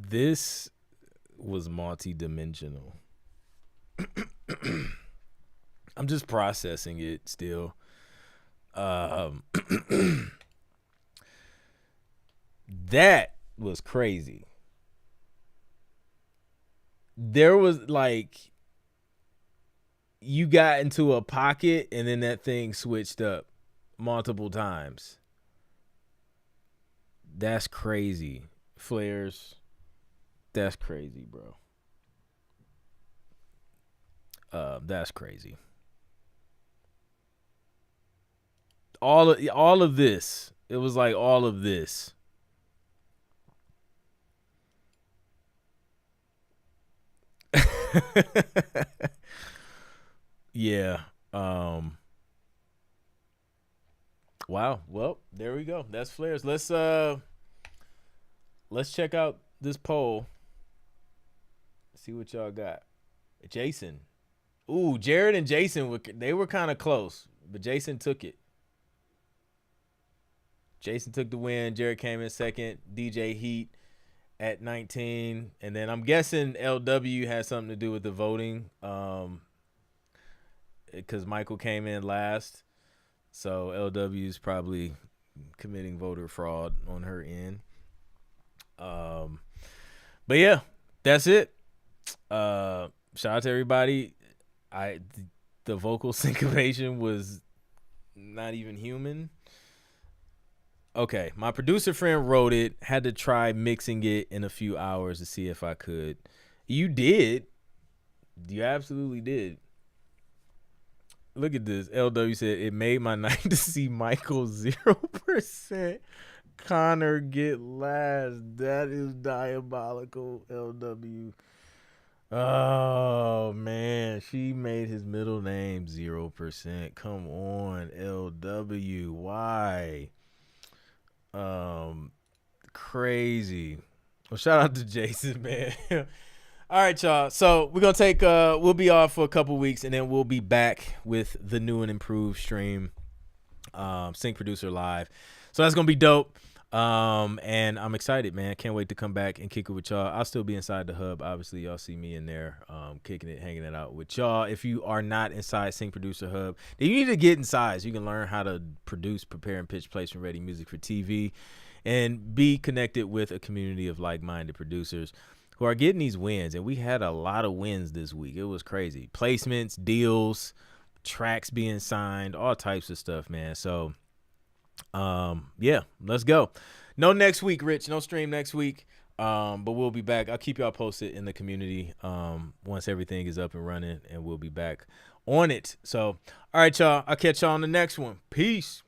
This was multi-dimensional. I'm just processing it still. That was crazy. There was like, you got into a pocket and then that thing switched up multiple times. That's crazy. Flares. That's crazy, bro. That's crazy. All of this. It was like all of this. Yeah. Wow. Well, there we go. That's flares. Let's check out this poll. See what y'all got. Jason. Ooh, Jared and Jason they were kind of close, but Jason took it. Jason took the win. Jared came in second. DJ Heat at 19. And then I'm guessing LW has something to do with the voting. Because Michael came in last. So LW is probably committing voter fraud on her end. But yeah, that's it. Shout out to everybody. The vocal syncopation was not even human. Okay, my producer friend wrote it. Had to try mixing it in a few hours to see if I could. You did. You absolutely did. Look at this. LW said, it made my night to see Michael 0%. Connor get last. That is diabolical, LW. Oh, man. She made his middle name 0%. Come on, LW. Why? Crazy. Well, shout out to Jason, man. All right, y'all. So we're gonna take we'll be off for a couple weeks, and then we'll be back with the new and improved stream, Sync Producer Live. So that's gonna be dope. And I'm excited, man. Can't wait to come back and kick it with y'all. I'll still be inside the hub. Obviously, y'all see me in there, kicking it, hanging it out with y'all. If you are not inside Sync Producer Hub, then you need to get inside so you can learn how to produce, prepare, and pitch placement ready music for TV, and be connected with a community of like-minded producers who are getting these wins. And we had a lot of wins this week. It was crazy. Placements, deals, tracks being signed, all types of stuff, man. So yeah, let's go. No next week, Rich. No stream next week. But we'll be back. I'll keep y'all posted in the community once everything is up and running, and we'll be back on it. So, all right, y'all. I'll catch y'all on the next one. Peace.